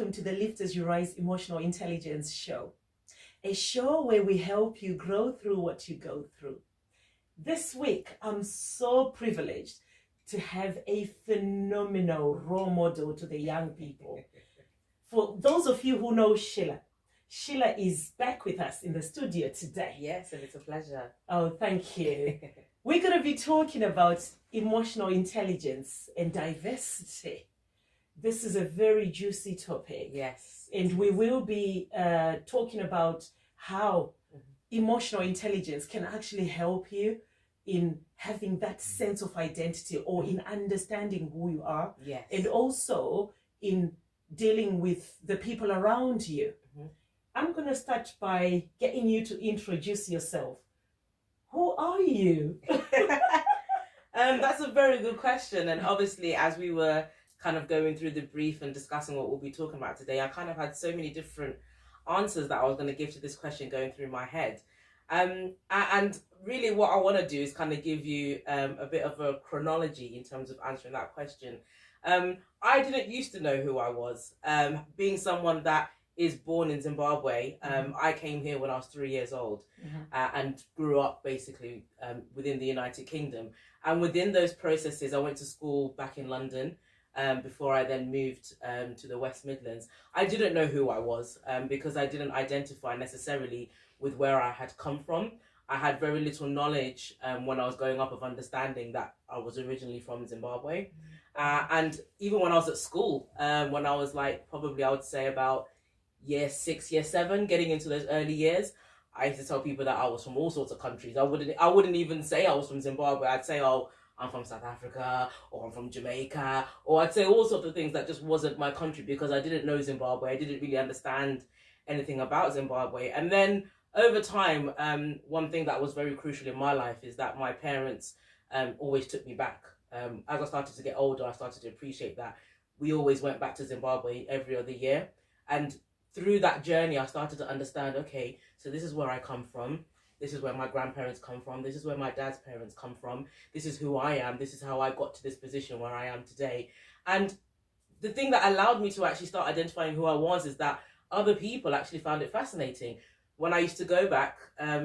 welcome to the Lift as You Rise Emotional Intelligence Show, a show where we help you grow through what you go through. This week, I'm so privileged to have a phenomenal role model to the young people. For those of you who know Sheila, Sheila is back with us in the studio today. Yes, and it's a pleasure. Oh, thank you. We're going to be talking about emotional intelligence and diversity. This is a very juicy topic. Yes. And we will be talking about how emotional intelligence can actually help you in having that sense of identity or in understanding who you are. Yes. And also in dealing with the people around you. I'm going to start by getting you to introduce yourself. Who are you? That's a very good question. And obviously, as we were kind of going through the brief and discussing what we'll be talking about today, I kind of had so many different answers that I was going to give to this question going through my head. And really what I want to do is kind of give you a bit of a chronology in terms of answering that question. I didn't used to know who I was. Being someone that is born in Zimbabwe, I came here when I was 3 years old and grew up basically within the United Kingdom. And within those processes, I went to school back in London before I then moved to the West Midlands. I didn't know who I was because I didn't identify necessarily with where I had come from. I had very little knowledge when I was growing up of understanding that I was originally from Zimbabwe. And even when I was at school, when I was like probably I would say about year 6, year 7, getting into those early years, I used to tell people that I was from all sorts of countries. I wouldn't even say I was from Zimbabwe. I'd say, oh, I'm from South Africa, or I'm from Jamaica, or I'd say all sorts of things that just wasn't my country because I didn't know Zimbabwe. I didn't really understand anything about Zimbabwe. And then over time, one thing that was very crucial in my life is that my parents always took me back. As I started to get older, I started to appreciate that we always went back to Zimbabwe every other year. And through that journey, I started to understand, okay, so this is where I come from. This is where my grandparents come from. This is where my dad's parents come from. This is who I am. This is how I got to this position where I am today. And the thing that allowed me to actually start identifying who I was is that other people actually found it fascinating. When I used to go back,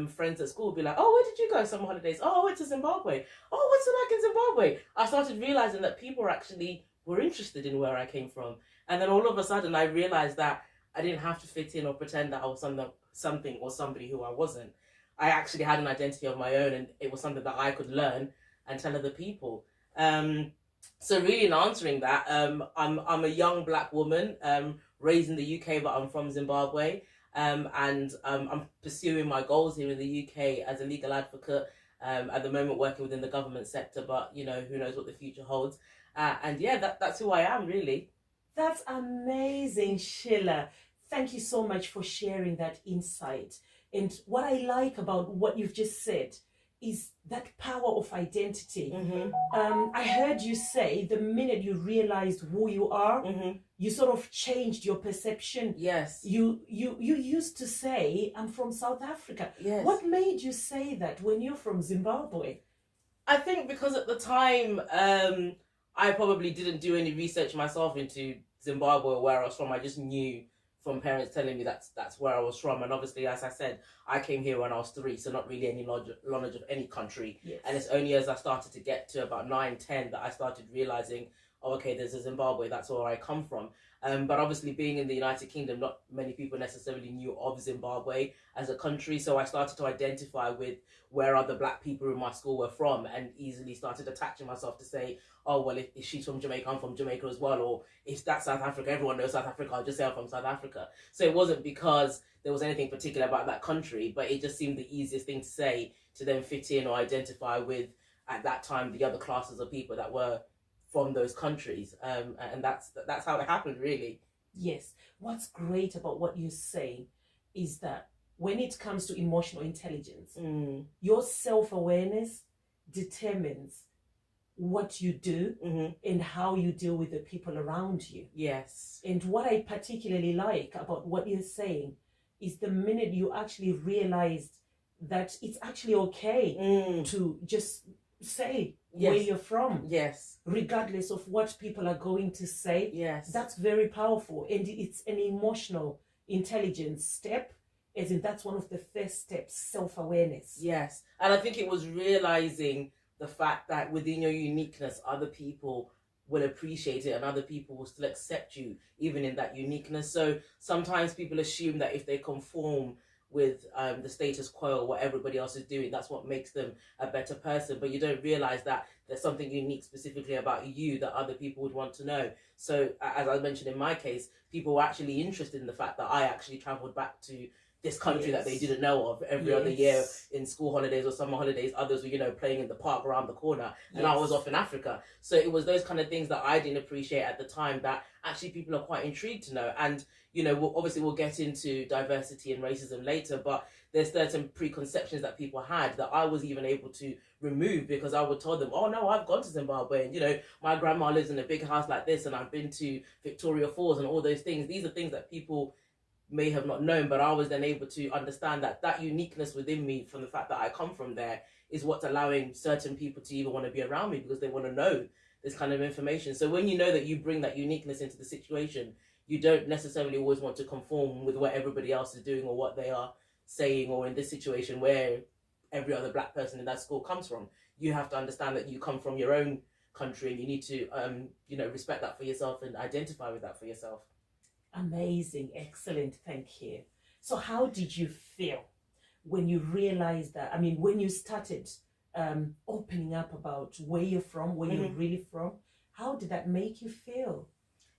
friends at school would be like, oh, where did you go summer holidays? Oh, I went to Zimbabwe. Oh, what's it like in Zimbabwe? I started realizing that people actually were interested in where I came from. And then all of a sudden I realized that I didn't have to fit in or pretend that I was something or somebody who I wasn't. I actually had an identity of my own, and it was something that I could learn and tell other people. So really in answering that, I'm a young black woman raised in the UK, but I'm from Zimbabwe. And I'm pursuing my goals here in the UK as a legal advocate, at the moment working within the government sector, but you know, who knows what the future holds. And yeah, that's who I am really. That's amazing, Sheila. Thank you so much for sharing that insight. And what I like about what you've just said is that power of identity. I heard you say the minute you realized who you are, you sort of changed your perception. Yes. You used to say, I'm from South Africa. Yes. What made you say that when you're from Zimbabwe? I think because at the time, I probably didn't do any research myself into Zimbabwe or where I was from. I just knew from parents telling me that's where I was from. And obviously, as I said, I came here when I was 3, so not really any knowledge of any country. Yes. And it's only as I started to get to about 9, 10 that I started realizing, oh, okay, there's a Zimbabwe, that's where I come from. But obviously being in the United Kingdom, not many people necessarily knew of Zimbabwe as a country. So I started to identify with where other black people in my school were from and easily started attaching myself to say, oh, well, if she's from Jamaica, I'm from Jamaica as well. Or if that's South Africa, everyone knows South Africa, I'll just say I'm from South Africa. So it wasn't because there was anything particular about that country, but it just seemed the easiest thing to say to then fit in or identify with, at that time, the other classes of people that were from those countries. And that's how it happened, really. Yes. What's great about what you're saying is that when it comes to emotional intelligence, your self-awareness determines what you do and how you deal with the people around you. Yes. And what I particularly like about what you're saying is the minute you actually realized that it's actually okay to just say Yes. where you're from, Yes. regardless of what people are going to say. Yes. That's very powerful, and it's an emotional intelligence step, as in that's one of the first steps, self-awareness. Yes. And I think it was realizing the fact that within your uniqueness, other people will appreciate it and other people will still accept you even in that uniqueness. So sometimes people assume that if they conform with the status quo or what everybody else is doing, that's what makes them a better person. But you don't realize that there's something unique specifically about you that other people would want to know. So as I mentioned in my case, people were actually interested in the fact that I actually traveled back to this country that they didn't know of every other year in school holidays or summer holidays. Others were, you know, playing in the park around the corner, and I was off in Africa. So it was those kind of things that I didn't appreciate at the time that actually people are quite intrigued to know. And, you know, obviously we'll get into diversity and racism later, but there's certain preconceptions that people had that I was even able to remove, because I would tell them, oh no, I've gone to Zimbabwe, and, you know, my grandma lives in a big house like this, and I've been to Victoria Falls and all those things. These are things that people may have not known, but I was then able to understand that that uniqueness within me from the fact that I come from there is what's allowing certain people to even want to be around me, because they want to know this kind of information. So when you know that you bring that uniqueness into the situation, you don't necessarily always want to conform with what everybody else is doing or what they are saying, or in this situation where every other black person in that school comes from. You have to understand that you come from your own country, and you need to you know, respect that for yourself and identify with that for yourself. Amazing, excellent, thank you. So how did you feel when you realized that, I mean, when you started opening up about where you're from, where you're really from, how did that make you feel?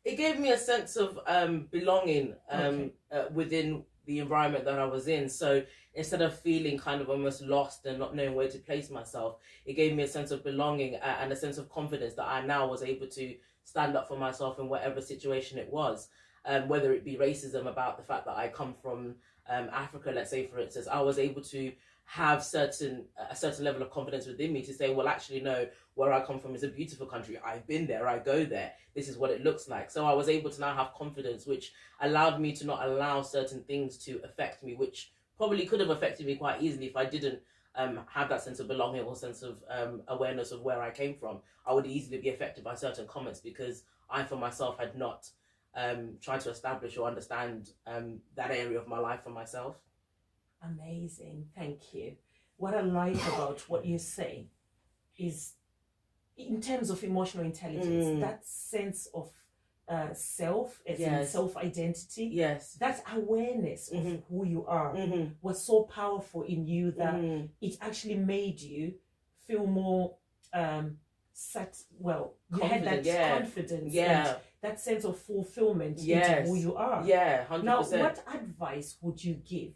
It gave me a sense of belonging within the environment that I was in. So instead of feeling kind of almost lost and not knowing where to place myself, it gave me a sense of belonging and a sense of confidence that I now was able to stand up for myself in whatever situation it was. Whether it be racism, about the fact that I come from Africa, let's say, for instance, I was able to have a certain level of confidence within me to say, well, actually, no, where I come from is a beautiful country. I've been there, I go there. This is what it looks like. So I was able to now have confidence, which allowed me to not allow certain things to affect me, which probably could have affected me quite easily if I didn't have that sense of belonging or sense of awareness of where I came from. I would easily be affected by certain comments because I, for myself, had not trying to establish or understand that area of my life for myself. Amazing, thank you. What I like about what you say is, in terms of emotional intelligence, that sense of self, as in self-identity, that awareness of who you are was so powerful in you that it actually made you feel more you had that confidence and that sense of fulfillment into who you are. 100%. Now, what advice would you give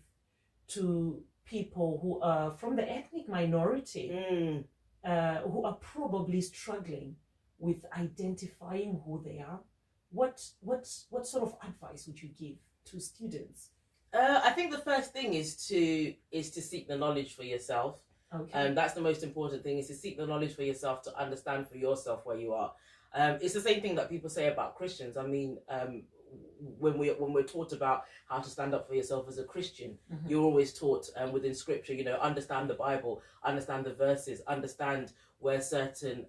to people who are from the ethnic minority who are probably struggling with identifying who they are? What sort of advice would you give to students? I think the first thing is to seek the knowledge for yourself. Okay. That's the most important thing, is to seek the knowledge for yourself, to understand for yourself where you are. It's the same thing that people say about Christians. I mean, when we're taught about how to stand up for yourself as a Christian, you're always taught within Scripture, you know, understand the Bible, understand the verses, understand where certain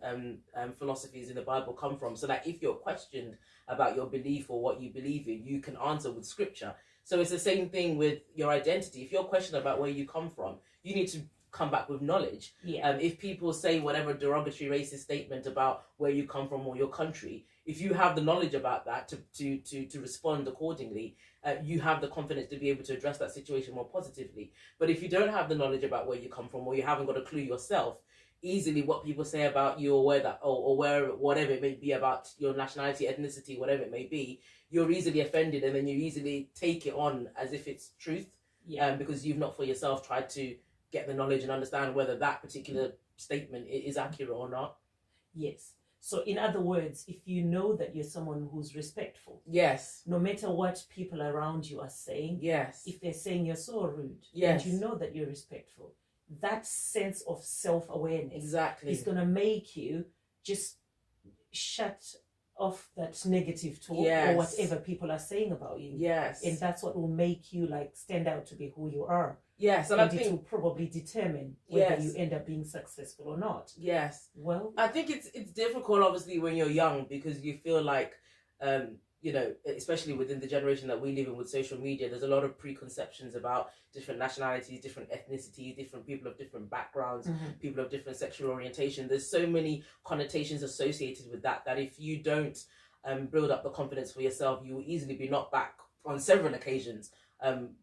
philosophies in the Bible come from, so that if you're questioned about your belief or what you believe in, you can answer with Scripture. So it's the same thing with your identity. If you're questioned about where you come from, you need to come back with knowledge. If people say whatever derogatory racist statement about where you come from or your country, if you have the knowledge about that to respond accordingly, you have the confidence to be able to address that situation more positively. But if you don't have the knowledge about where you come from, or you haven't got a clue yourself, easily what people say about you, or where that or where whatever it may be about your nationality, ethnicity, whatever it may be, you're easily offended, and then you easily take it on as if it's truth, because you've not for yourself tried to get the knowledge and understand whether that particular statement is accurate or not. Yes. So in other words, if you know that you're someone who's respectful, no matter what people around you are saying, if they're saying you're so rude, and you know that you're respectful, that sense of self-awareness is going to make you just shut off that negative talk or whatever people are saying about you. And that's what will make you like stand out to be who you are. Yes, and and I it will think probably determine whether yes, you end up being successful or not. yes. Well, I think it's difficult, obviously, when you're young because you feel like, you know, especially within the generation that we live in with social media, there's a lot of preconceptions about different nationalities, different ethnicities, different people of different backgrounds, people of different sexual orientation. There's so many connotations associated with that that if you don't build up the confidence for yourself, you will easily be knocked back on several occasions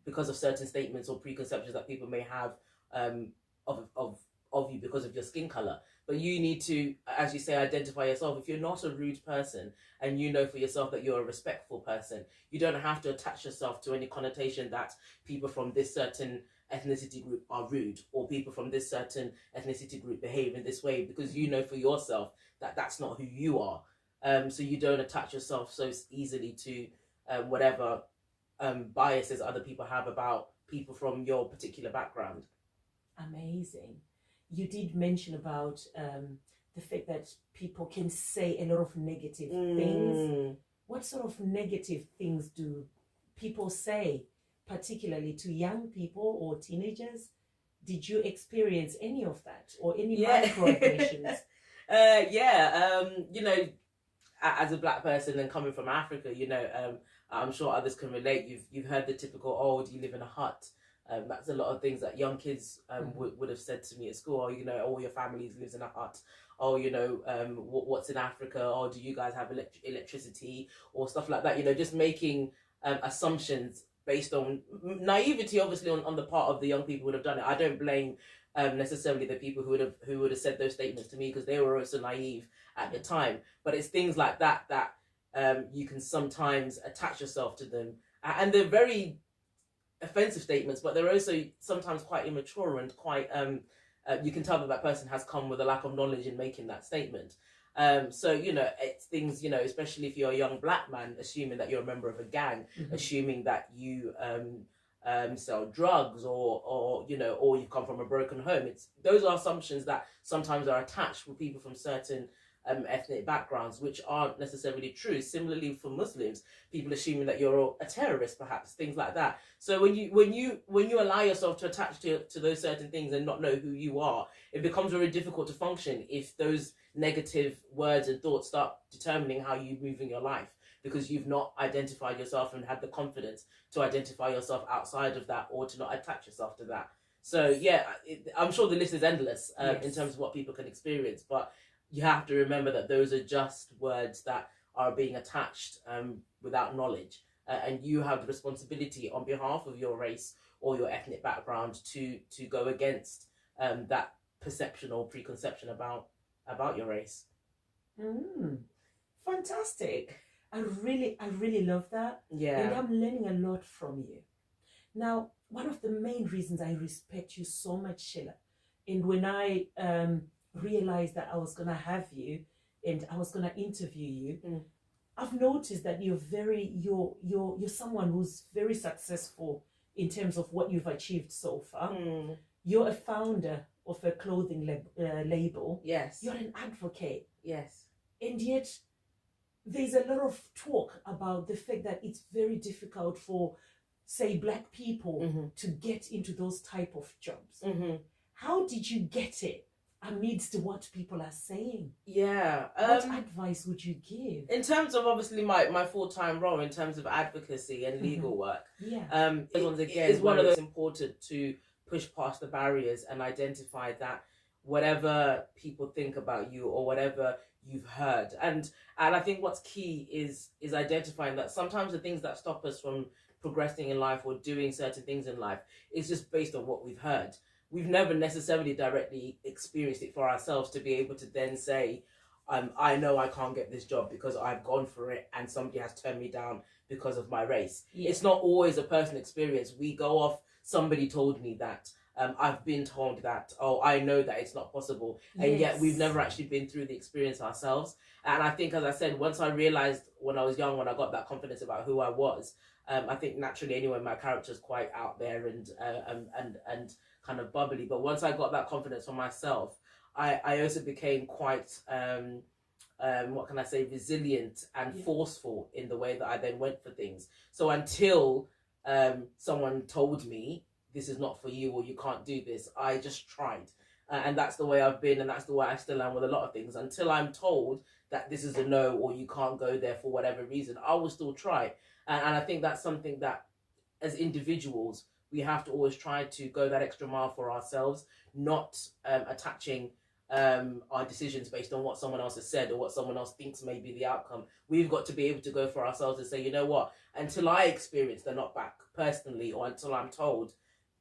because of certain statements or preconceptions that people may have of, of, of you because of your skin color. But you need to, as you say, identify yourself. If you're not a rude person and you know for yourself that you're a respectful person, you don't have to attach yourself to any connotation that people from this certain ethnicity group are rude or people from this certain ethnicity group behave in this way, because you know for yourself that that's not who you are. So you don't attach yourself so easily to whatever biases other people have about people from your particular background. amazing. You did mention about the fact that people can say a lot of negative things. What sort of negative things do people say, particularly to young people or teenagers? Did you experience any of that or any microaggressions? You know, as a black person and coming from Africa, you know, I'm sure others can relate. You've heard the typical, oh, do you live in a hut? That's a lot of things that young kids would have said to me at school. Oh, you know, all your family lives in a hut. Oh, you know, what's in Africa? Oh, do you guys have electricity or stuff like that? You know, just making assumptions based on naivety, obviously, on the part of the young people who would have done it. I don't blame necessarily the people who would have said those statements to me, because they were also naive at the time. But it's things like that that you can sometimes attach yourself to them, and they're very offensive statements, but they're also sometimes quite immature and quite you can tell that that person has come with a lack of knowledge in making that statement. So, you know, it's things, you know, especially if you're a young black man, assuming that you're a member of a gang, assuming that you sell drugs or you know, or you come from a broken home. Those are assumptions that sometimes are attached with people from certain ethnic backgrounds, which aren't necessarily true. Similarly, for Muslims, people assuming that you're a terrorist, perhaps, things like that. So when you allow yourself to attach to those certain things and not know who you are, it becomes very difficult to function if those negative words and thoughts start determining how you move in your life, because you've not identified yourself and had the confidence to identify yourself outside of that, or to not attach yourself to that. So yeah, I'm sure the list is endless in terms of what people can experience, but you have to remember that those are just words that are being attached without knowledge, and you have the responsibility on behalf of your race or your ethnic background to go against that perception or preconception about your race. Fantastic. I really love that. Yeah. And I'm learning a lot from you. Now, one of the main reasons I respect you so much, Sheila, and when I realized that I was gonna have you and I was gonna interview you, I've noticed that you're someone who's very successful in terms of what you've achieved so far. You're a founder of a clothing label. Yes. You're an advocate. Yes. And yet there's a lot of talk about the fact that it's very difficult for, say, black people to get into those type of jobs. How did you get it amidst what people are saying? Yeah. What advice would you give? In terms of obviously my full-time role in terms of advocacy and legal work, it's one of those important to push past the barriers and identify that whatever people think about you or whatever you've heard, and I think what's key is identifying that sometimes the things that stop us from progressing in life or doing certain things in life is just based on what we've heard. We've never necessarily directly experienced it for ourselves to be able to then say, I know I can't get this job because I've gone for it and somebody has turned me down because of my race. It's not always a personal experience. We go off, somebody told me that, I've been told that, oh, I know that it's not possible. And yet we've never actually been through the experience ourselves. And I think, as I said, once I realized when I was young, when I got that confidence about who I was, I think naturally anyway, my character's quite out there and kind of bubbly. But once I got that confidence for myself, I also became quite, what can I say, resilient and forceful in the way that I then went for things. So until someone told me this is not for you or you can't do this. I just tried. And that's the way I've been, and that's the way I still am with a lot of things. Until I'm told that this is a no or you can't go there for whatever reason, I will still try. And I think that's something that as individuals, we have to always try to go that extra mile for ourselves, not attaching our decisions based on what someone else has said or what someone else thinks may be the outcome. We've got to be able to go for ourselves and say, you know what, until I experience the knockback personally, or until I'm told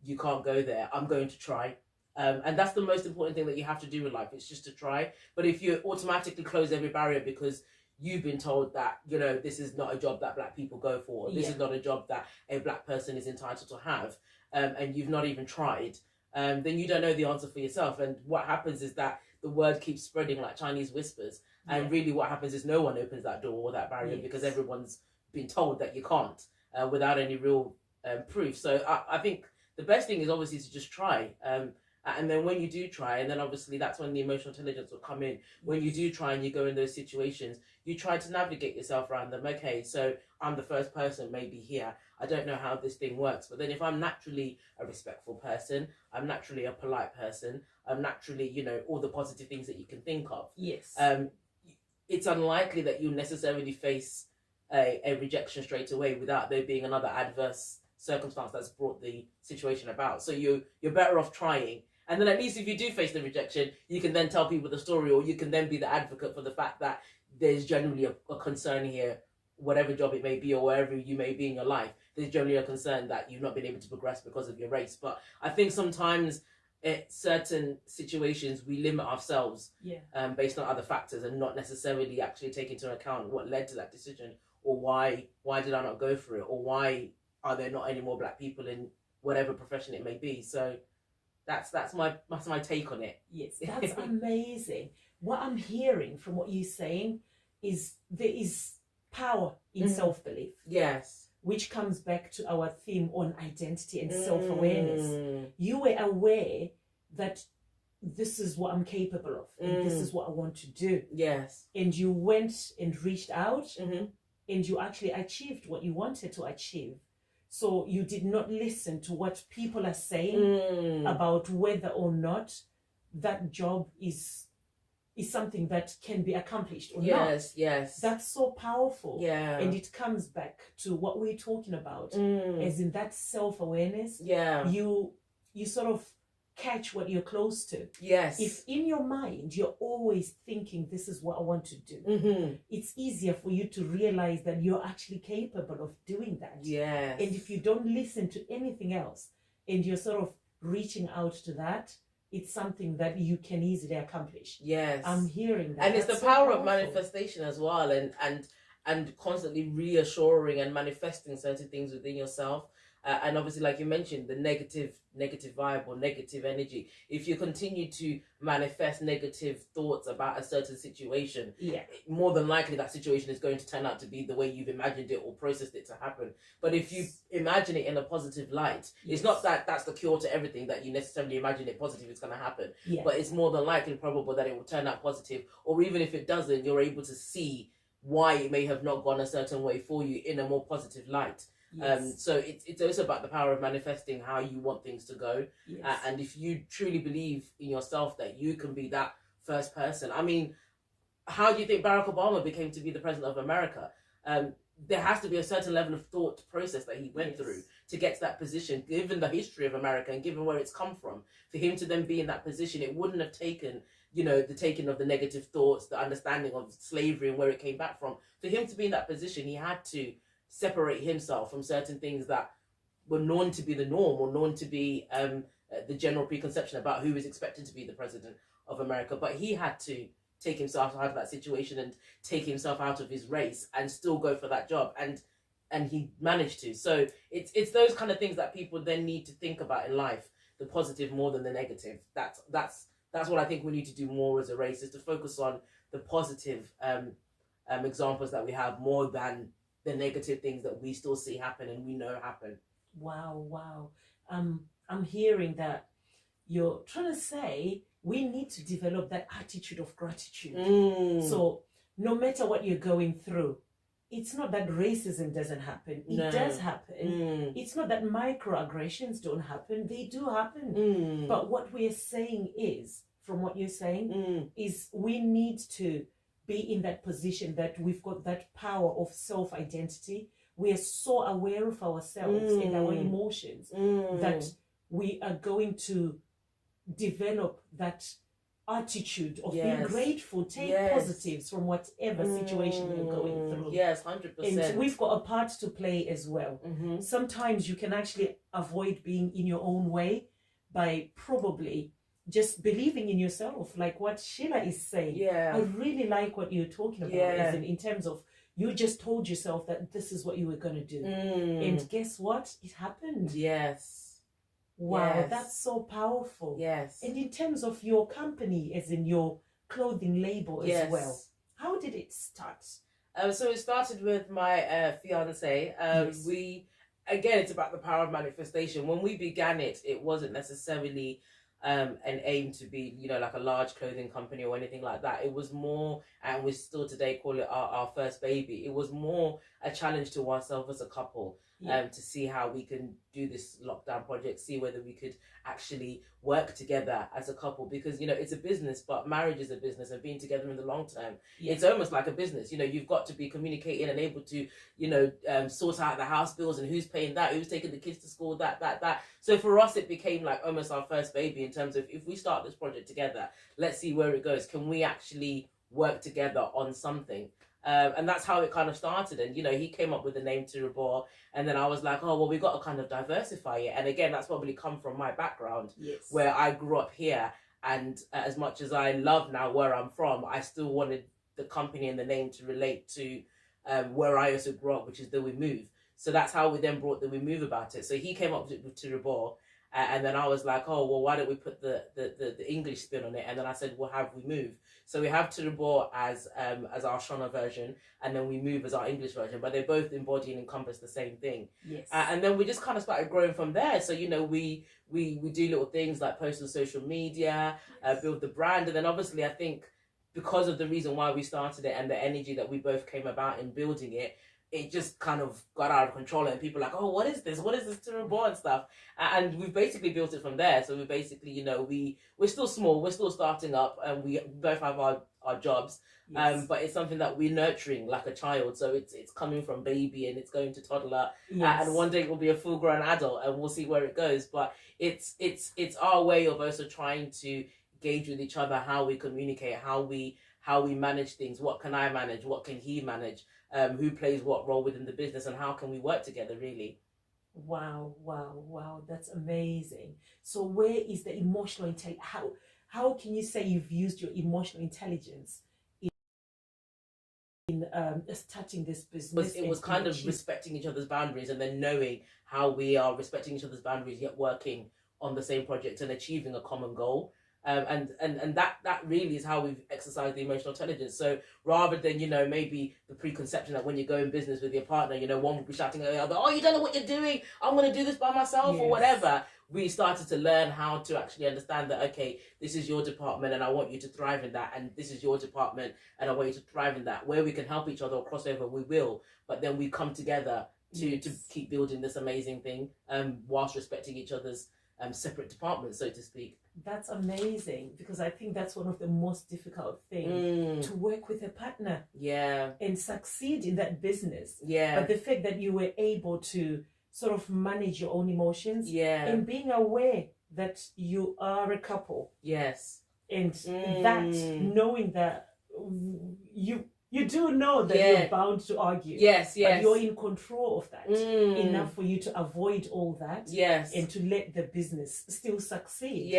you can't go there, I'm going to try. And that's the most important thing that you have to do in life. It's just to try. But if you automatically close every barrier because you've been told that, you know, this is not a job that black people go for, this is not a job that a black person is entitled to have, and you've not even tried, then you don't know the answer for yourself. And what happens is that the word keeps spreading like Chinese whispers. And really what happens is no one opens that door or that barrier because everyone's been told that you can't without any real proof. So I think the best thing is obviously to just try. And then when you do try, and then obviously that's when the emotional intelligence will come in. When you do try and you go in those situations, you try to navigate yourself around them. Okay, so I'm the first person maybe here. I don't know how this thing works. But then if I'm naturally a respectful person, I'm naturally a polite person, I'm naturally, you know, all the positive things that you can think of. Yes. It's unlikely that you'll necessarily face a rejection straight away without there being another adverse circumstance that's brought the situation about. So you're better off trying. And then at least if you do face the rejection, you can then tell people the story, or you can then be the advocate for the fact that there's generally a concern here, whatever job it may be or wherever you may be in your life, there's generally a concern that you've not been able to progress because of your race. But I think sometimes at certain situations we limit ourselves based on other factors and not necessarily actually take into account what led to that decision, or why did I not go for it, or why are there not any more black people in whatever profession it may be. So that's my take on it. Yes, that's amazing. What I'm hearing from what you're saying is there is power in self-belief. Yes. Which comes back to our theme on identity and self-awareness. You were aware that this is what I'm capable of, and this is what I want to do. Yes. And you went and reached out, and you actually achieved what you wanted to achieve. So you did not listen to what people are saying about whether or not that job is something that can be accomplished or not. Yes. That's so powerful. Yeah. And it comes back to what we're talking about, as in that self-awareness. Yeah. You sort of catch what you're close to. Yes. If in your mind you're always thinking this is what I want to do, it's easier for you to realize that you're actually capable of doing that. Yes. And if you don't listen to anything else and you're sort of reaching out to that, it's something that you can easily accomplish. Yes. I'm hearing that. And it's That's the so power powerful. of manifestation as well, and constantly reassuring and manifesting certain things within yourself. And obviously, like you mentioned, the negative vibe or negative energy. If you continue to manifest negative thoughts about a certain situation, more than likely that situation is going to turn out to be the way you've imagined it or processed it to happen. But if you imagine it in a positive light, it's not that that's the cure to everything, that you necessarily imagine it positive is going to happen. But it's more than likely probable that it will turn out positive. Or even if it doesn't, you're able to see why it may have not gone a certain way for you in a more positive light. So it's also about the power of manifesting how you want things to go. And if you truly believe in yourself that you can be that first person. I mean, how do you think Barack Obama became to be the president of America? There has to be a certain level of thought process that he went through to get to that position, given the history of America and given where it's come from. For him to then be in that position, it wouldn't have taken, you know, the taking of the negative thoughts, the understanding of slavery and where it came back from. For him to be in that position, he had to separate himself from certain things that were known to be the norm or known to be the general preconception about who is expected to be the president of America. But he had to take himself out of that situation and take himself out of his race and still go for that job, and he managed to. So it's those kind of things that people then need to think about in life, the positive more than the negative. That's what I think we need to do more as a race, is to focus on the positive examples that we have more than the negative things that we still see happen and we know happen. Wow. I'm hearing that you're trying to say we need to develop that attitude of gratitude. So no matter what you're going through, it's not that racism doesn't happen. It No. does happen. It's not that microaggressions don't happen. They do happen. But what we're saying is, from what you're saying, is we need to be in that position that we've got that power of self-identity. We are so aware of ourselves and our emotions that we are going to develop that attitude of being grateful, take positives from whatever situation you're going through. Yes, 100%. And we've got a part to play as well. Sometimes you can actually avoid being in your own way by probably just believing in yourself, like what Sheila is saying. I really like what you're talking about, in terms of you just told yourself that this is what you were going to do. And guess what? It happened. Wow, that's so powerful. And in terms of your company, as in your clothing label as well, how did it start? So it started with my fiance. Again, it's about the power of manifestation. When we began it, it wasn't necessarily an aim to be, like a large clothing company or anything like that. It was more, and we still today call it our first baby. It was more a challenge to ourselves as a couple. To see how we can do this lockdown project, see whether we could actually work together as a couple, because it's a business, but marriage is a business, and being together in the long term, it's almost like a business. You've got to be communicating and able to sort out the house bills and who's paying that, who's taking the kids to school, that. So for us, it became like almost our first baby, in terms of, if we start this project together, let's see where it goes. Can we actually work together on something? And that's how it kind of started. And he came up with the name Tirabor, and then I was like, oh well, we got to kind of diversify it. And again, that's probably come from my background, where I grew up here, and as much as I love now where I'm from, I still wanted the company and the name to relate to where I also grew up, which is the We Move. So that's how we then brought the We Move about it. So he came up with Tirabor, and then I was like, oh well, why don't we put the English spin on it? And then I said, we'll have We Move. So we have Tirabor as our Shona version, and then We Move as our English version, but they both embody and encompass the same thing. And then we just kind of started growing from there. So we do little things like post on social media, build the brand, and then obviously I think because of the reason why we started it and the energy that we both came about in building it, it just kind of got out of control, and people are like, oh, what is this Tirabor and stuff, and we've basically built it from there. So we basically, we're still small, we're still starting up, and we both have our jobs, but it's something that we're nurturing like a child. So it's coming from baby and it's going to toddler, and one day it will be a full grown adult, and we'll see where it goes. But it's our way of also trying to gauge with each other how we communicate, how we manage things. What can I manage? What can he manage? Who plays what role within the business, and how can we work together, really? Wow, that's amazing. So where is the emotional intelligence? How can you say you've used your emotional intelligence in starting this business? It was kind of respecting each other's boundaries, and then knowing how we are respecting each other's boundaries, yet working on the same project and achieving a common goal. And that really is how we've exercised the emotional intelligence. So rather than, maybe the preconception that when you go in business with your partner, one will be shouting at the other, oh, you don't know what you're doing, I'm going to do this by myself, or whatever. We started to learn how to actually understand that, okay, this is your department and I want you to thrive in that, and this is your department and I want you to thrive in that. Where we can help each other or cross over, we will, but then we come together to keep building this amazing thing, whilst respecting each other's separate departments, so to speak. That's amazing, because I think that's one of the most difficult things, to work with a partner and succeed in that business. But the fact that you were able to sort of manage your own emotions and being aware that you are a couple, and that knowing that you do know that you're bound to argue. But you're in control of that enough for you to avoid all that. And to let the business still succeed.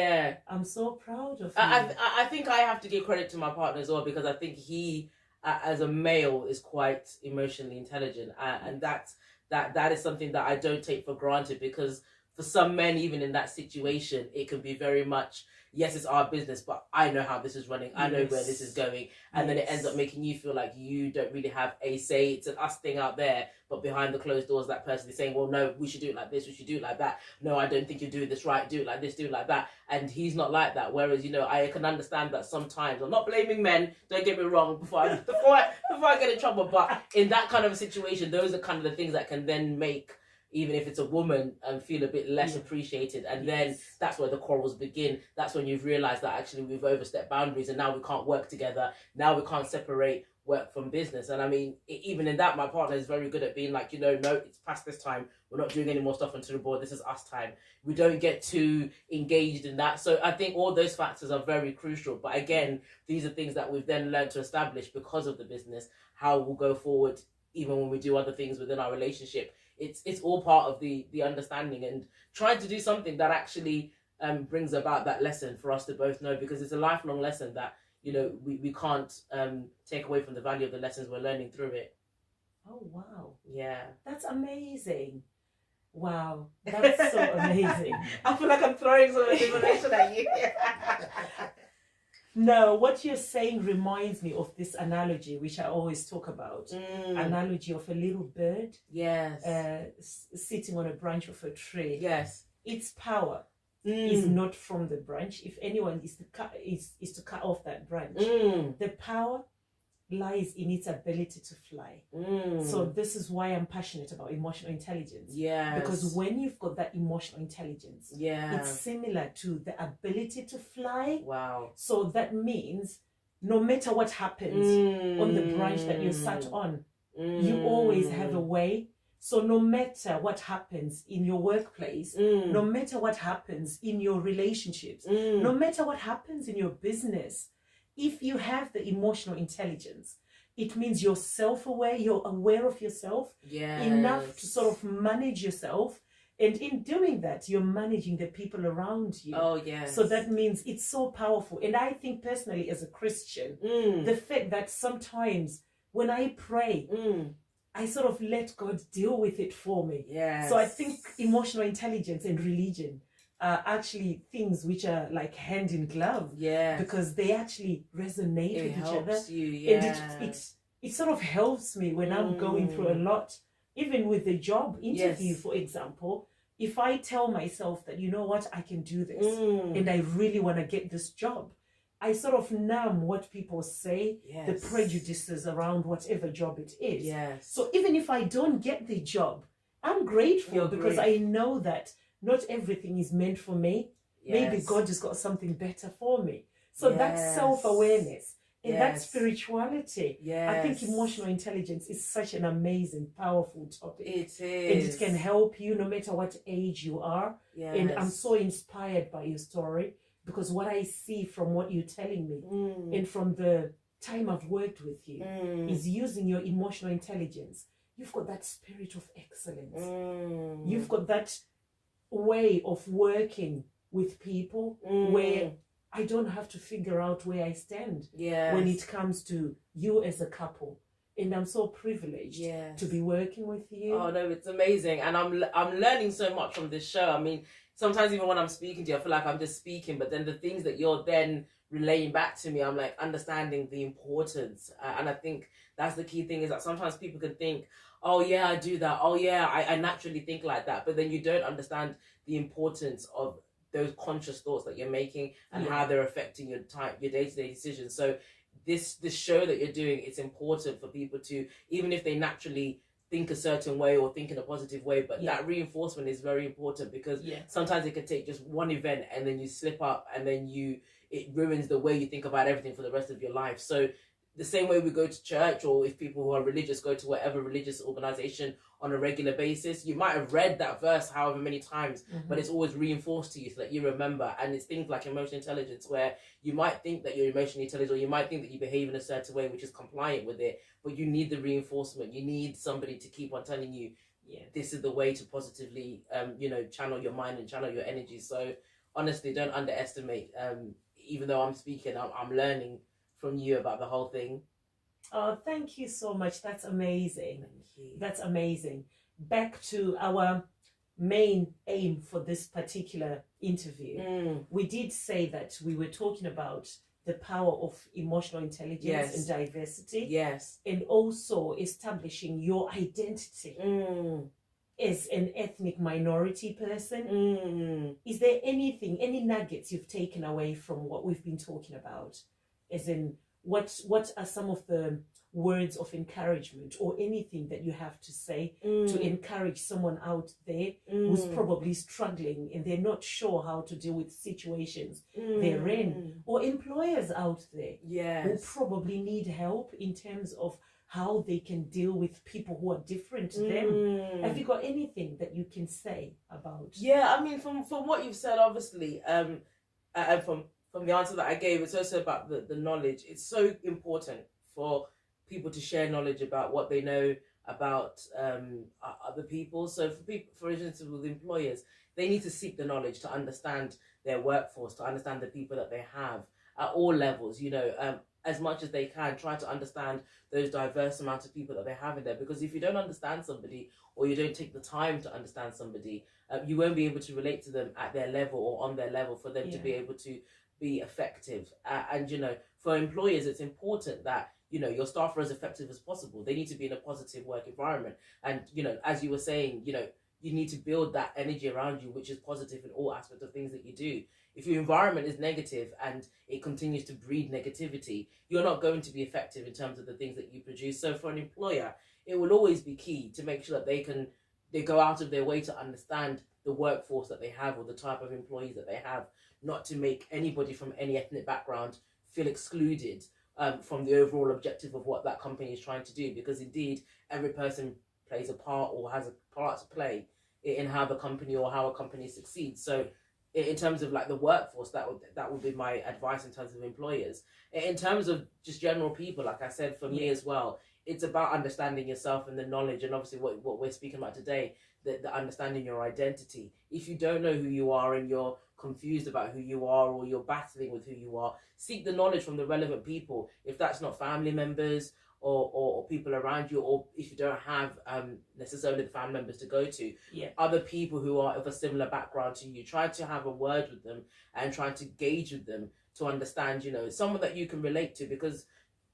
I'm so proud of you. I think I have to give credit to my partner as well, because I think he, as a male, is quite emotionally intelligent, and that is something that I don't take for granted, because for some men, even in that situation, it can be very much, yes, it's our business, but I know how this is running. I know where this is going. And then it ends up making you feel like you don't really have a say. It's an us thing out there, but behind the closed doors, that person is saying, well, no, we should do it like this. We should do it like that. No, I don't think you're doing this right. Do it like this, do it like that. And he's not like that. Whereas, I can understand that sometimes, I'm not blaming men, don't get me wrong, before I get in trouble. But in that kind of a situation, those are kind of the things that can then make, even if it's a woman, feel a bit less appreciated. And then that's where the quarrels begin. That's when you've realised that actually we've overstepped boundaries and now we can't work together. Now we can't separate work from business. And I mean, even in that, my partner is very good at being like, no, it's past this time. We're not doing any more stuff onto the board. This is us time. We don't get too engaged in that. So I think all those factors are very crucial. But again, these are things that we've then learned to establish because of the business, how we'll go forward, even when we do other things within our relationship. It's all part of the understanding and trying to do something that actually brings about that lesson for us to both know, because it's a lifelong lesson that, we can't take away from the value of the lessons we're learning through it. Oh, wow. Yeah. That's amazing. Wow. That's so amazing. I feel like I'm throwing some information at you. No, what you're saying reminds me of this analogy, which I always talk about. Analogy of a little bird. Yes. Sitting on a branch of a tree. Yes. Its power is not from the branch. If anyone is to cut off that branch, the power lies in its ability to fly. So this is why I'm passionate about emotional intelligence. Yes. Because when you've got that emotional intelligence, it's similar to the ability to fly. Wow. So that means no matter what happens on the branch that you're sat on, you always have a way. So no matter what happens in your workplace, no matter what happens in your relationships, no matter what happens in your business, if you have the emotional intelligence, it means you're self-aware, you're aware of yourself enough to sort of manage yourself. And in doing that, you're managing the people around you. Oh, yes. So that means it's so powerful. And I think personally as a Christian, the fact that sometimes when I pray, I sort of let God deal with it for me. Yes. So I think emotional intelligence and religion are actually things which are like hand in glove. Yeah. Because they actually resonate with each other. And it sort of helps me when I'm going through a lot, even with the job interview, for example. If I tell myself that, you know what, I can do this and I really want to get this job, I sort of numb what people say, the prejudices around whatever job it is. Yes. So even if I don't get the job, I'm grateful because I know that not everything is meant for me. Yes. Maybe God has got something better for me. So that's self-awareness and that spirituality. Yes. I think emotional intelligence is such an amazing, powerful topic. It is. And it can help you no matter what age you are. Yes. And I'm so inspired by your story, because what I see from what you're telling me and from the time I've worked with you is using your emotional intelligence. You've got that spirit of excellence. You've got that way of working with people where I don't have to figure out where I stand when it comes to you as a couple. And I'm so privileged to be working with you. Oh no, it's amazing. And I'm learning so much from this show. I mean, sometimes even when I'm speaking to you, I feel like I'm just speaking, but then the things that you're then relaying back to me, I'm like understanding the importance. And I think that's the key thing, is that sometimes people can think, oh yeah, I do that. Oh yeah, I naturally think like that. But then you don't understand the importance of those conscious thoughts that you're making and how they're affecting your day-to-day decisions. So this show that you're doing, it's important for people to, even if they naturally think a certain way or think in a positive way, but that reinforcement is very important, because sometimes it can take just one event and then you slip up and then it ruins the way you think about everything for the rest of your life. So the same way we go to church, or if people who are religious go to whatever religious organization on a regular basis, you might have read that verse however many times, but it's always reinforced to you so that you remember. And it's things like emotional intelligence, where you might think that you're emotionally intelligent, or you might think that you behave in a certain way which is compliant with it, but you need the reinforcement. You need somebody to keep on telling you, this is the way to positively, channel your mind and channel your energy. So honestly, don't underestimate. Even though I'm speaking, I'm learning from you about the whole thing. Oh, thank you so much. That's amazing. Thank you. That's amazing. Back to our main aim for this particular interview, we did say that we were talking about the power of emotional intelligence and diversity. Yes. And also establishing your identity as an ethnic minority person. Is there anything, any nuggets you've taken away from what we've been talking about? As in, what are some of the words of encouragement or anything that you have to say to encourage someone out there who's probably struggling and they're not sure how to deal with situations they're in, or employers out there who probably need help in terms of how they can deal with people who are different to them? Have you got anything that you can say about? Yeah, I mean, from what you've said, obviously, and from the answer that I gave, it's also about the knowledge. It's so important for people to share knowledge about what they know about other people. So for people, for instance, with employers, they need to seek the knowledge to understand their workforce, to understand the people that they have at all levels, you know, as much as they can, try to understand those diverse amount of people that they have in there. Because if you don't understand somebody, or you don't take the time to understand somebody, you won't be able to relate to them at their level or on their level for them to be able to be effective. And, you know, for employers, it's important that, you know, your staff are as effective as possible. They need to be in a positive work environment. And, you know, as you were saying, you know, you need to build that energy around you, which is positive in all aspects of things that you do. If your environment is negative and it continues to breed negativity, you're not going to be effective in terms of the things that you produce. So for an employer, it will always be key to make sure that they go out of their way to understand the workforce that they have or the type of employees that they have, not to make anybody from any ethnic background feel excluded from the overall objective of what that company is trying to do. Because indeed, every person plays a part or has a part to play in how the company or how a company succeeds. So in terms of like the workforce, that would be my advice in terms of employers. In terms of just general people, like I said, for me as well, it's about understanding yourself and the knowledge, and obviously what we're speaking about today, the understanding your identity. If you don't know who you are and you're confused about who you are, or you're battling with who you are, seek the knowledge from the relevant people. If that's not family members or people around you, or if you don't have necessarily the family members to go to, other people who are of a similar background to you, try to have a word with them and try to gauge with them to understand, you know, someone that you can relate to. Because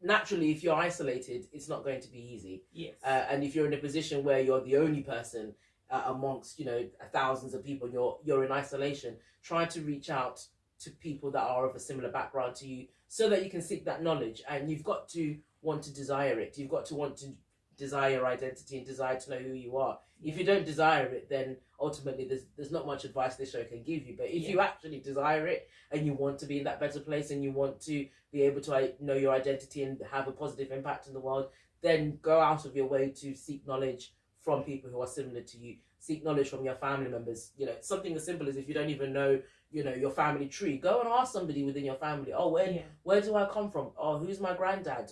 naturally, if you're isolated, it's not going to be easy. And if you're in a position where you're the only person amongst, you know, thousands of people, you're in isolation, try to reach out to people that are of a similar background to you so that you can seek that knowledge. And you've got to want to desire it. You've got to want to desire your identity and desire to know who you are. If you don't desire it, then ultimately there's not much advice this show can give you. But if you actually desire it and you want to be in that better place and you want to be able to know your identity and have a positive impact in the world, then go out of your way to seek knowledge from people who are similar to you. Seek knowledge from your family members. You know, something as simple as, if you don't even know, you know, your family tree, go and ask somebody within your family. Oh, where do I come from? Oh, who's my granddad?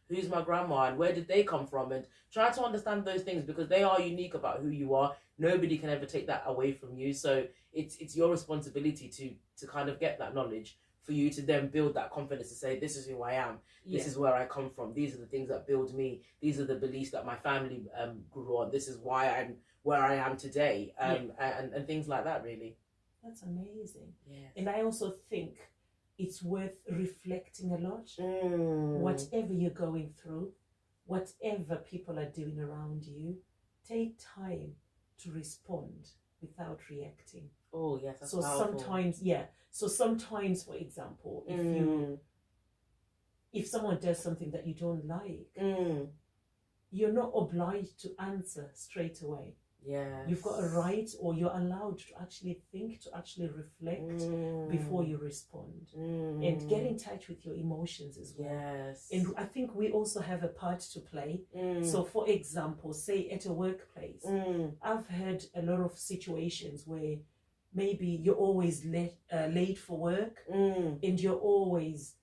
Who's my grandma? And where did they come from? And try to understand those things, because they are unique about who you are. Nobody can ever take that away from you. So it's your responsibility to kind of get that knowledge, for you to then build that confidence to say, this is who I am. This is where I come from. These are the things that build me. These are the beliefs that my family grew on. This is why I'm where I am today. And things like that, really. That's amazing. Yes. And I also think it's worth reflecting a lot. Whatever you're going through, whatever people are doing around you, take time to respond without reacting. Oh, yes, that's so powerful. sometimes, for example, if someone does something that you don't like, you're not obliged to answer straight away. You've got a right, or you're allowed to actually think, to actually reflect before you respond, and get in touch with your emotions as well. And I think we also have a part to play. So for example, say at a workplace, I've heard a lot of situations where maybe you're always late for work, and you're always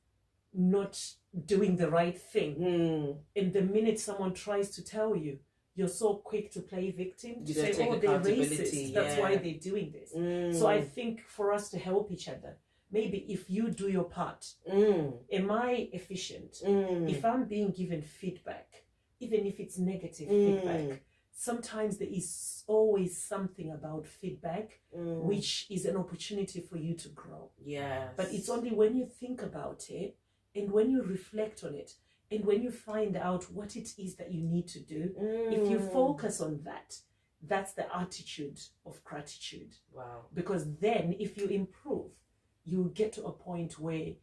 not doing the right thing. And the minute someone tries to tell you, you're so quick to play victim, to say, oh, they're racist, that's why they're doing this. So I think for us to help each other, maybe if you do your part, am I efficient? If I'm being given feedback, even if it's negative feedback, sometimes there is always something about feedback, which is an opportunity for you to grow. Yes. But it's only when you think about it and when you reflect on it and when you find out what it is that you need to do, if you focus on that, that's the attitude of gratitude. Wow. Because then if you improve, you get to a point where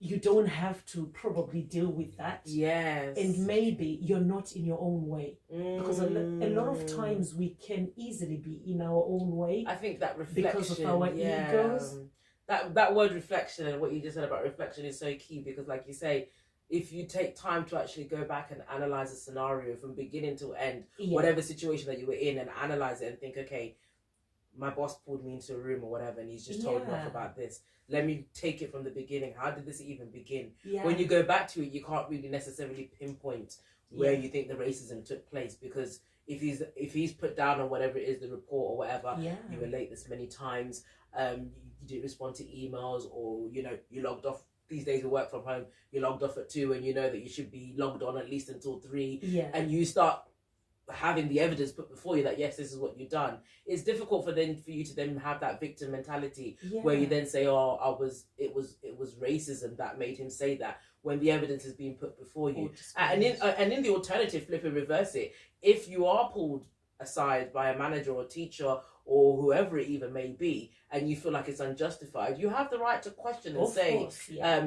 you don't have to probably deal with that. Yes. And maybe you're not in your own way. Because a lot of times we can easily be in our own way. I think that reflection, because of our egos. That word reflection and what you just said about reflection is so key, because like you say, if you take time to actually go back and analyze a scenario from beginning to end, whatever situation that you were in, and analyze it and think, okay, my boss pulled me into a room or whatever and he's just told me off about this. Let me take it from the beginning. How did this even begin? When you go back to it, you can't really necessarily pinpoint where you think the racism took place, because if he's put down on whatever it is, the report or whatever, you were late this many times, you didn't respond to emails, or you logged off. These days we work from home, you logged off at 2 and you know that you should be logged on at least until 3, and you start having the evidence put before you that yes, this is what you've done. It's difficult for you to then have that victim mentality where you then say, oh, it was racism that made him say that, when the evidence is being put before you. And in the alternative, flip and reverse it. If you are pulled aside by a manager or teacher or whoever it even may be, and you feel like it's unjustified, you have the right to question and say,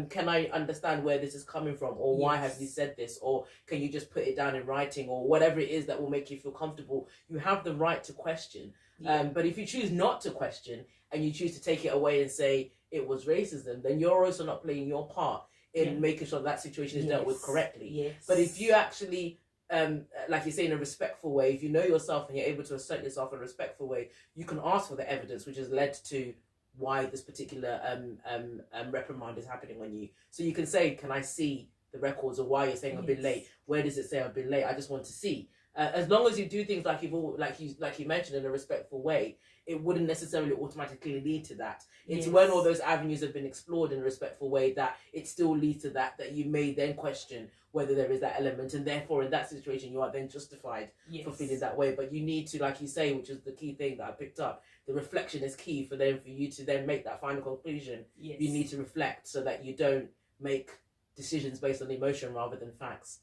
can I understand where this is coming from, or why have you said this, or can you just put it down in writing, or whatever it is that will make you feel comfortable. You have the right to question. But if you choose not to question and you choose to take it away and say it was racism, then you're also not playing your part in making sure that situation is dealt with correctly. But if you actually like you say, in a respectful way, if you know yourself and you're able to assert yourself in a respectful way, you can ask for the evidence which has led to why this particular reprimand is happening on you. So you can say, can I see the records, or why you're saying I've been late? Where does it say I've been late? I just want to see. As long as you do things like you mentioned, in a respectful way, it wouldn't necessarily automatically lead to that. It's when all those avenues have been explored in a respectful way that it still leads to that you may then question whether there is that element, and therefore in that situation you are then justified for feeling that way. But you need to, like you say, which is the key thing that I picked up, the reflection is key for you to then make that final conclusion. You need to reflect so that you don't make decisions based on emotion rather than facts.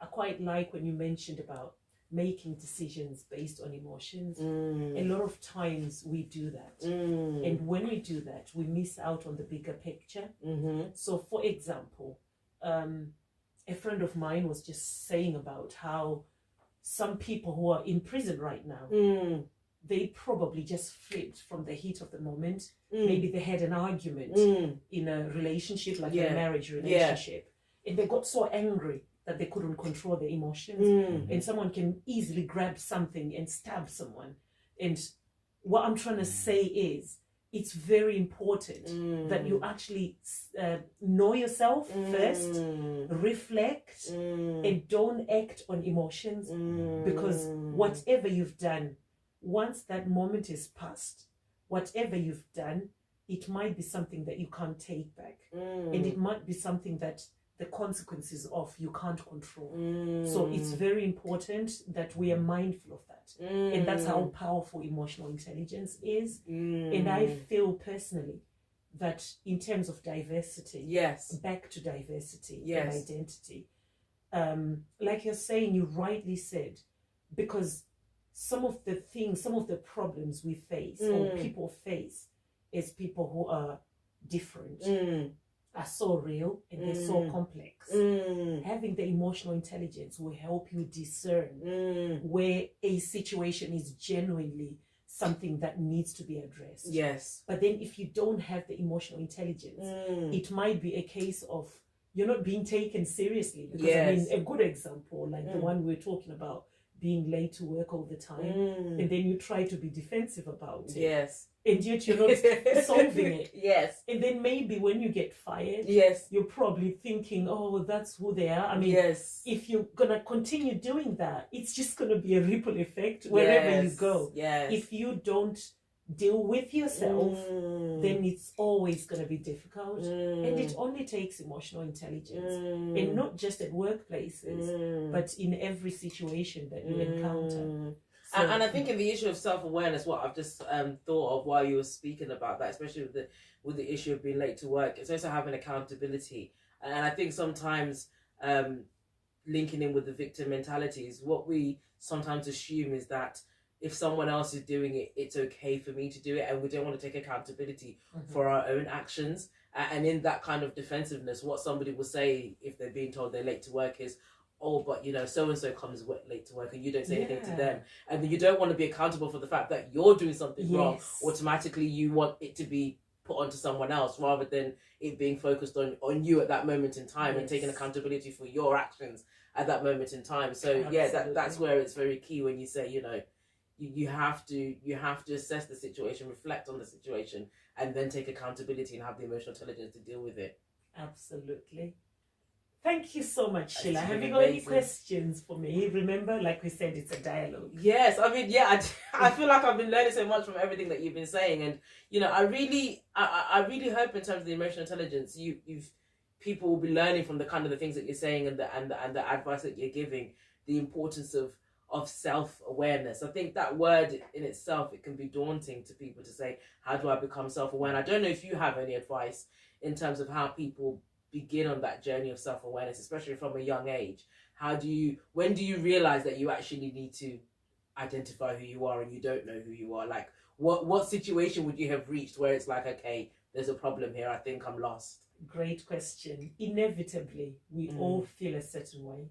I quite like when you mentioned about making decisions based on emotions. A lot of times we do that, and when we do that, we miss out on the bigger picture. So for example, a friend of mine was just saying about how some people who are in prison right now, they probably just flipped from the heat of the moment. Maybe they had an argument in a relationship, like a marriage relationship, and they got so angry that they couldn't control their emotions. And someone can easily grab something and stab someone. And what I'm trying to say is, it's very important that you actually know yourself first, reflect, and don't act on emotions. Because whatever you've done, once that moment is past, whatever you've done, it might be something that you can't take back. And it might be something that the consequences of you can't control. So it's very important that we are mindful of that. And that's how powerful emotional intelligence is. And I feel personally that in terms of diversity, back to diversity and identity, like you're saying, you rightly said, because some of the problems we face or people face as people who are different are so real and they're so complex. Having the emotional intelligence will help you discern where a situation is genuinely something that needs to be addressed. But then if you don't have the emotional intelligence, it might be a case of you're not being taken seriously. Because I mean, a good example, like the one we were talking about, being late to work all the time, and then you try to be defensive about it. And yet you're not solving it. And then maybe when you get fired, you're probably thinking, oh, that's who they are. I mean, if you're going to continue doing that, it's just going to be a ripple effect wherever you go. If you don't deal with yourself, then it's always going to be difficult. And it only takes emotional intelligence, and not just at workplaces, but in every situation that you encounter. So, and I think in the issue of self-awareness, what I've just thought of while you were speaking about that, especially with the issue of being late to work, it's also having accountability. And I think sometimes linking in with the victim mentality is what we sometimes assume is that if someone else is doing it, it's okay for me to do it, and we don't want to take accountability for our own actions. And in that kind of defensiveness, what somebody will say if they're being told they're late to work is, oh, but so and so comes late to work, and you don't say anything to them, and then you don't want to be accountable for the fact that you're doing something wrong. Automatically, you want it to be put onto someone else rather than it being focused on you at that moment in time, and taking accountability for your actions at that moment in time. So that's where it's very key when you say, you have to assess the situation, reflect on the situation, and then take accountability and have the emotional intelligence to deal with it. Absolutely. Thank you so much, Sheila. Have you got any questions for me? Remember, like we said, it's a dialogue. Yes, I mean, I feel like I've been learning so much from everything that you've been saying, and I really hope in terms of the emotional intelligence, people will be learning from the kind of the things that you're saying and the advice that you're giving, the importance of self-awareness. I think that word in itself, it can be daunting to people to say, how do I become self-aware? And I don't know if you have any advice in terms of how people begin on that journey of self-awareness, especially from a young age. When do you realize that you actually need to identify who you are and you don't know who you are? Like, what situation would you have reached where it's like, okay, there's a problem here, I think I'm lost? Great question. Inevitably, we all feel a certain way.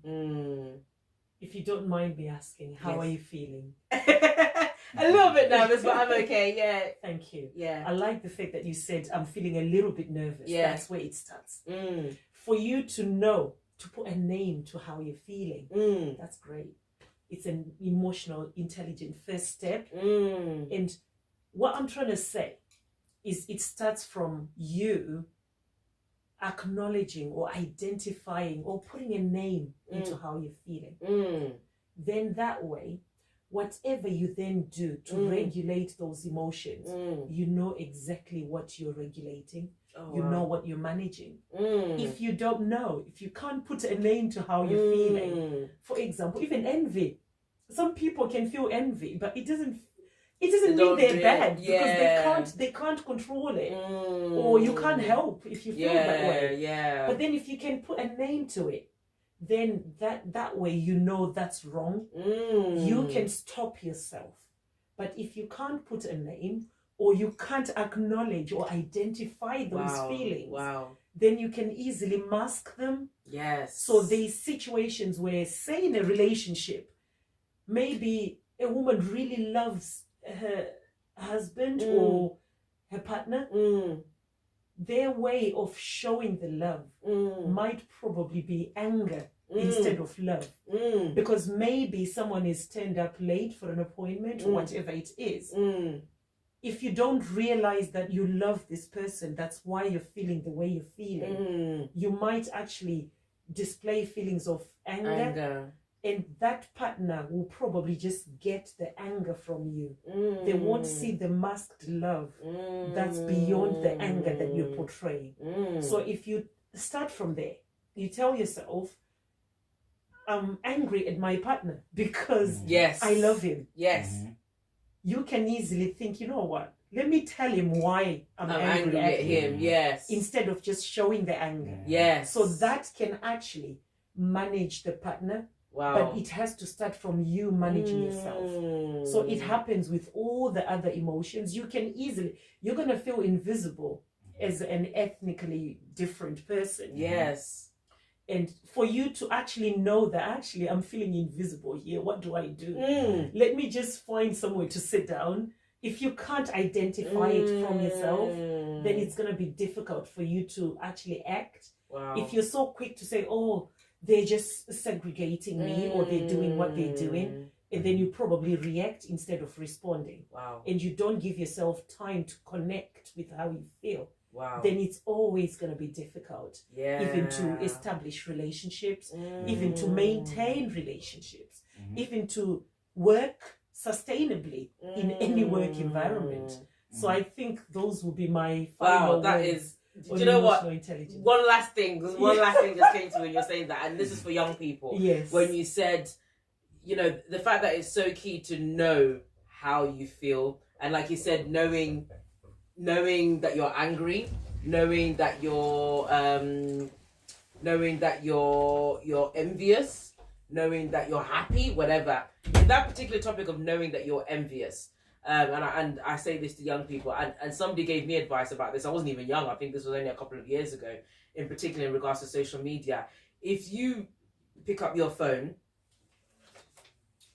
If you don't mind me asking, how are you feeling? A little bit nervous, but I'm okay. Yeah. Thank you. Yeah. I like the fact that you said, I'm feeling a little bit nervous. Yeah. That's where it starts. For you to know, to put a name to how you're feeling, that's great. It's an emotional, intelligent first step. And what I'm trying to say is it starts from you acknowledging or identifying or putting a name into how you're feeling. Then that way, whatever you then do to regulate those emotions, you know exactly what you're regulating. You know what you're managing. If you don't know, if you can't put a name to how you're feeling, for example, even envy. Some people can feel envy, but it doesn't mean they're bad, because they can't control it, or you can't help if you feel that way. But then if you can put a name to it, then that way you know that's wrong. You can stop yourself. But if you can't put a name, or you can't acknowledge or identify those feelings, then you can easily mask them. So there's situations where, say in a relationship, maybe a woman really loves her husband or her partner. Their way of showing the love might probably be anger instead of love, because maybe someone is turned up late for an appointment or whatever it is. If you don't realize that you love this person, that's why you're feeling the way you're feeling, you might actually display feelings of anger. And that partner will probably just get the anger from you. They won't see the masked love that's beyond the anger that you're portraying. So if you start from there, you tell yourself, I'm angry at my partner because I love him. You can easily think, you know what? Let me tell him why I'm angry at him. Instead of just showing the anger. So that can actually manage the partner. But it has to start from you managing yourself. So it happens with all the other emotions. You're going to feel invisible as an ethnically different person. And for you to actually know that actually I'm feeling invisible here, what do I do? Let me just find somewhere to sit down. If you can't identify it from yourself, then it's going to be difficult for you to actually act. If you're so quick to say, oh, they're just segregating me, or they're doing what they're doing, and then you probably react instead of responding. And you don't give yourself time to connect with how you feel. Then it's always going to be difficult, even to establish relationships, even to maintain relationships, even to work sustainably in any work environment. So I think those will be my Wow, final that words is. on Do you know what? emotional intelligence. One last thing just came to me when you're saying that, and this is for young people. Yes. When you said, you know, the fact that it's so key to know how you feel, and like you said, knowing that you're angry, knowing that you're envious, knowing that you're happy, whatever. In that particular topic of knowing that you're envious, and I say this to young people, and somebody gave me advice about this. I wasn't even young. I think this was only a couple of years ago, in particular in regards to social media. If you pick up your phone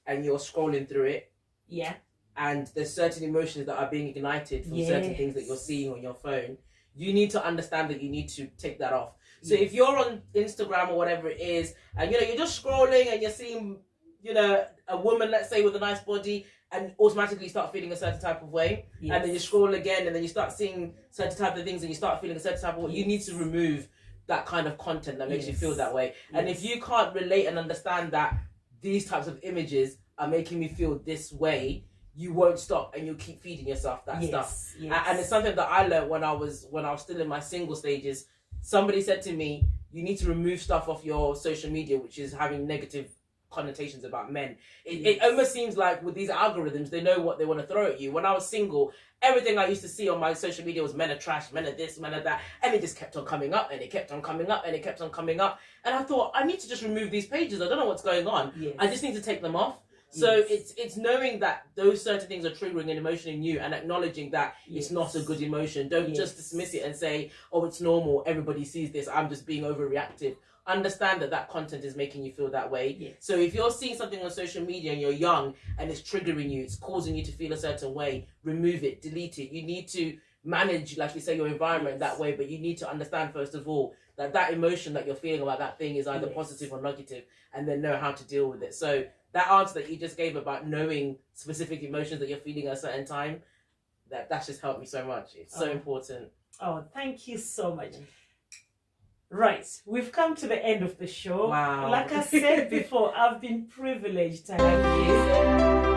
and you're scrolling through it, yeah, and there's certain emotions that are being ignited from certain things that you're seeing on your phone, you need to understand that you need to take that off. So if you're on Instagram or whatever it is, and you know, you're just scrolling and you're seeing, you know, a woman, let's say, with a nice body, and automatically start feeling a certain type of way, and then you scroll again, and then you start seeing certain type of things, and you start feeling a certain type of way, you need to remove that kind of content that makes you feel that way. And if you can't relate and understand that these types of images are making me feel this way, you won't stop, and you'll keep feeding yourself that stuff. And it's something that I learned when I was still in my single stages. Somebody said to me, you need to remove stuff off your social media which is having negative connotations about men. It almost seems like with these algorithms, they know what they want to throw at you. When I was single, everything I used to see on my social media was men are trash, men are this, men are that, and it just kept on coming up, and it kept on coming up, and it kept on coming up. And I thought, I need to just remove these pages. I don't know what's going on. I just need to take them off. So it's knowing that those certain things are triggering an emotion in you, and acknowledging that it's not a good emotion. Don't just dismiss it and say, oh, it's normal, everybody sees this, I'm just being overreactive. Understand that content is making you feel that way. So if you're seeing something on social media and you're young and it's triggering you, it's causing you to feel a certain way, remove it, delete it. You need to manage, like you say, your environment that way, but you need to understand, first of all, that emotion that you're feeling about that thing is either positive or negative, and then know how to deal with it. So that answer that you just gave about knowing specific emotions that you're feeling at a certain time, that's just helped me so much. It's so important. Oh, thank you so much. Right, we've come to the end of the show. Wow. Like I said before, I've been privileged to have you.